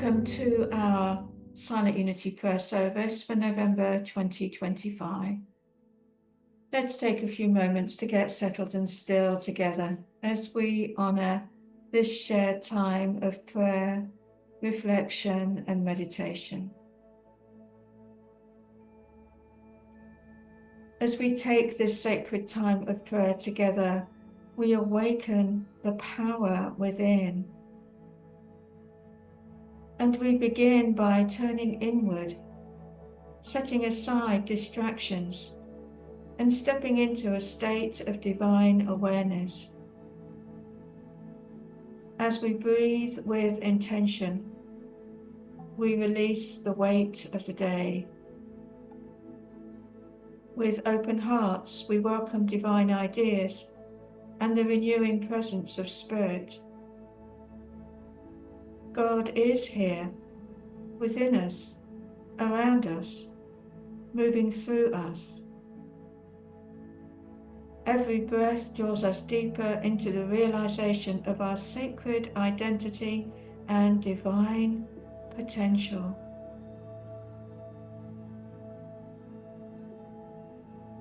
Welcome to our Silent Unity prayer service for November 2025. Let's take a few moments to get settled and still together as we honor this shared time of prayer, reflection, and meditation. As we take this sacred time of prayer together, we awaken the power within. And we begin by turning inward, setting aside distractions, and stepping into a state of divine awareness. As we breathe with intention, we release the weight of the day. With open hearts, we welcome divine ideas and the renewing presence of Spirit. God is here, within us, around us, moving through us. Every breath draws us deeper into the realization of our sacred identity and divine potential.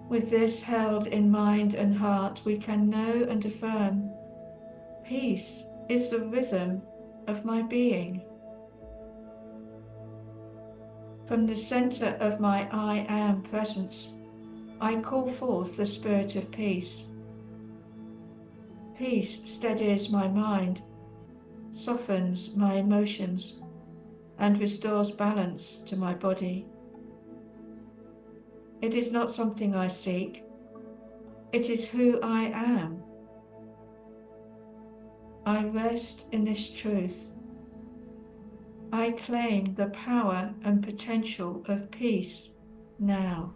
With this held in mind and heart, we can know and affirm, peace is the rhythm of my being. From the center of my I Am presence, I call forth the spirit of peace. Peace steadies my mind, softens my emotions, and restores balance to my body. It is not something I seek, it is who I am. I rest in this truth. I claim the power and potential of peace now.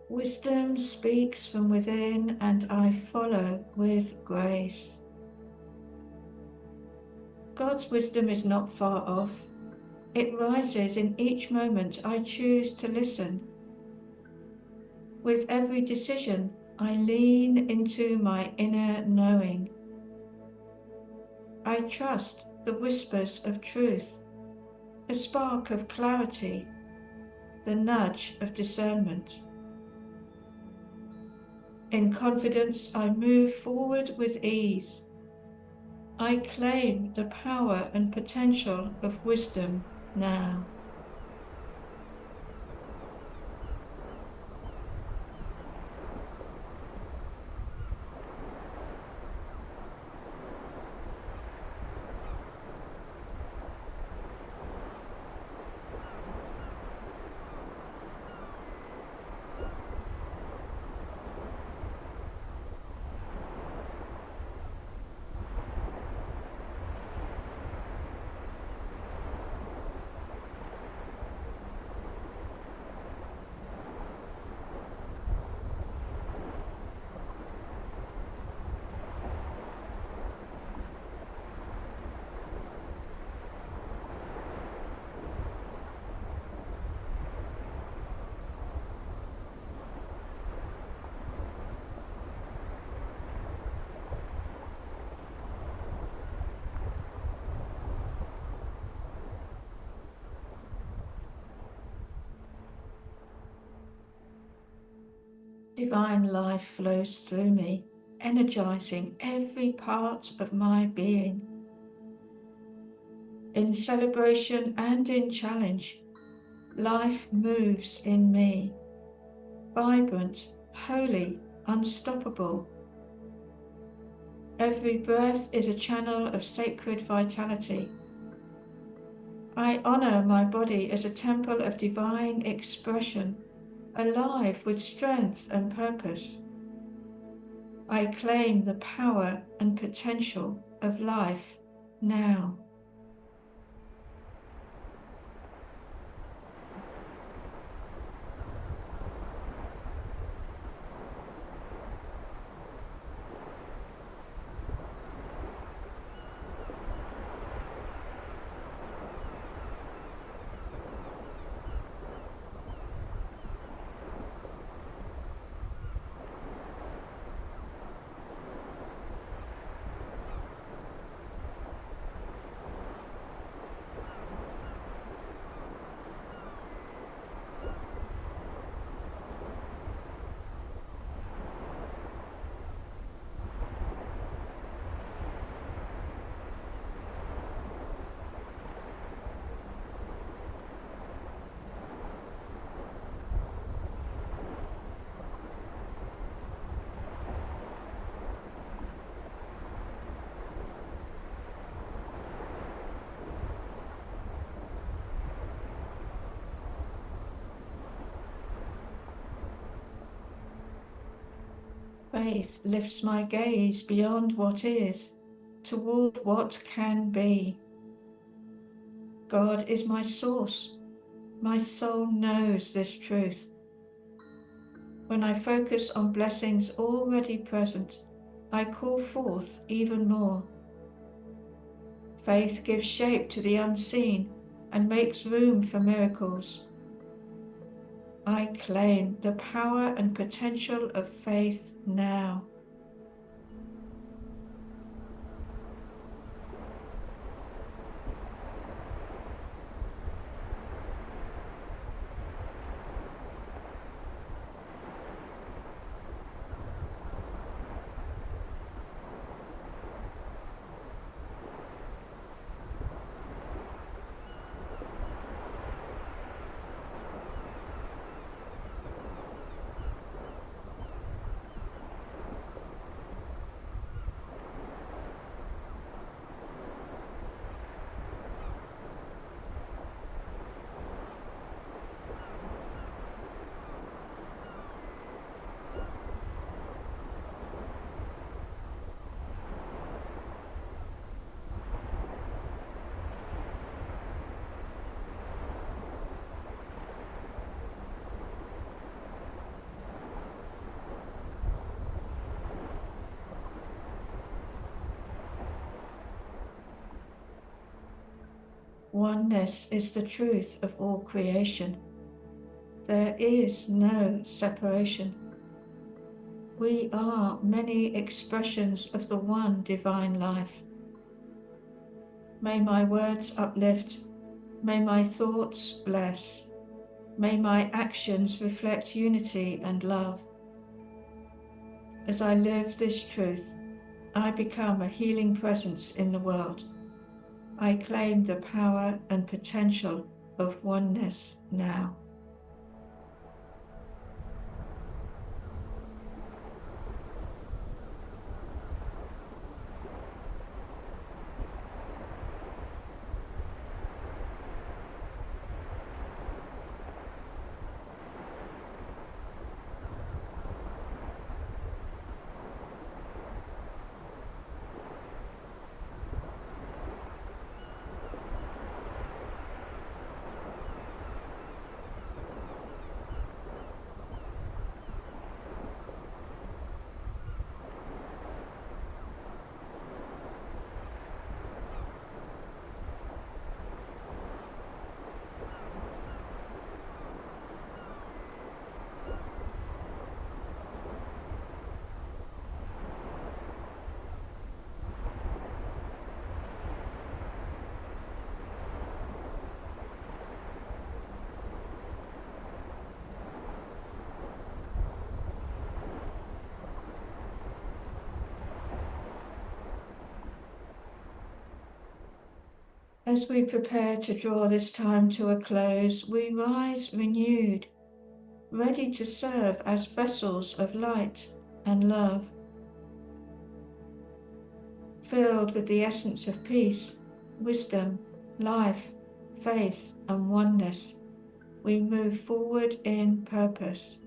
Wisdom speaks from within, and I follow with grace. God's wisdom is not far off. It rises in each moment I choose to listen. With every decision, I lean into my inner knowing. I trust the whispers of truth, the spark of clarity, the nudge of discernment. In confidence, I move forward with ease. I claim the power and potential of wisdom now. Divine life flows through me, energizing every part of my being. In celebration and in challenge, life moves in me, vibrant, holy, unstoppable. Every breath is a channel of sacred vitality. I honor my body as a temple of divine expression, alive with strength and purpose. I claim the power and potential of life now. Faith lifts my gaze beyond what is, toward what can be. God is my source. My soul knows this truth. When I focus on blessings already present, I call forth even more. Faith gives shape to the unseen and makes room for miracles. I claim the power and potential of faith now. Oneness is the truth of all creation. There is no separation. We are many expressions of the one divine life. May my words uplift. May my thoughts bless. May my actions reflect unity and love. As I live this truth, I become a healing presence in the world. I claim the power and potential of oneness now. As we prepare to draw this time to a close, we rise renewed, ready to serve as vessels of light and love. Filled with the essence of peace, wisdom, life, faith, and oneness, we move forward in purpose.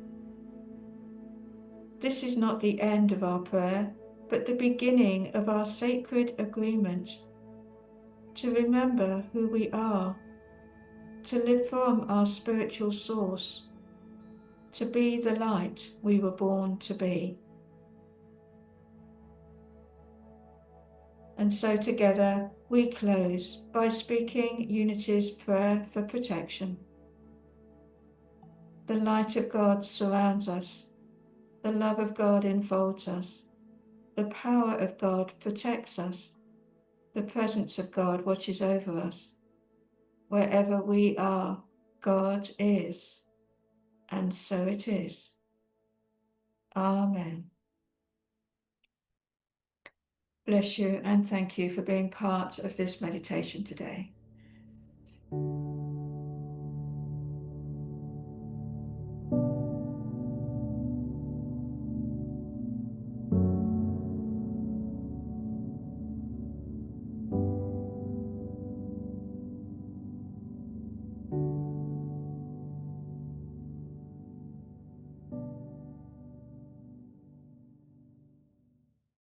This is not the end of our prayer, but the beginning of our sacred agreement to remember who we are, to live from our spiritual source, to be the light we were born to be. And so together we close by speaking Unity's prayer for protection. The light of God surrounds us. The love of God enfolds us. The power of God protects us. The presence of God watches over us. Wherever we are, God is. And so it is. Amen. Bless you and thank you for being part of this meditation today.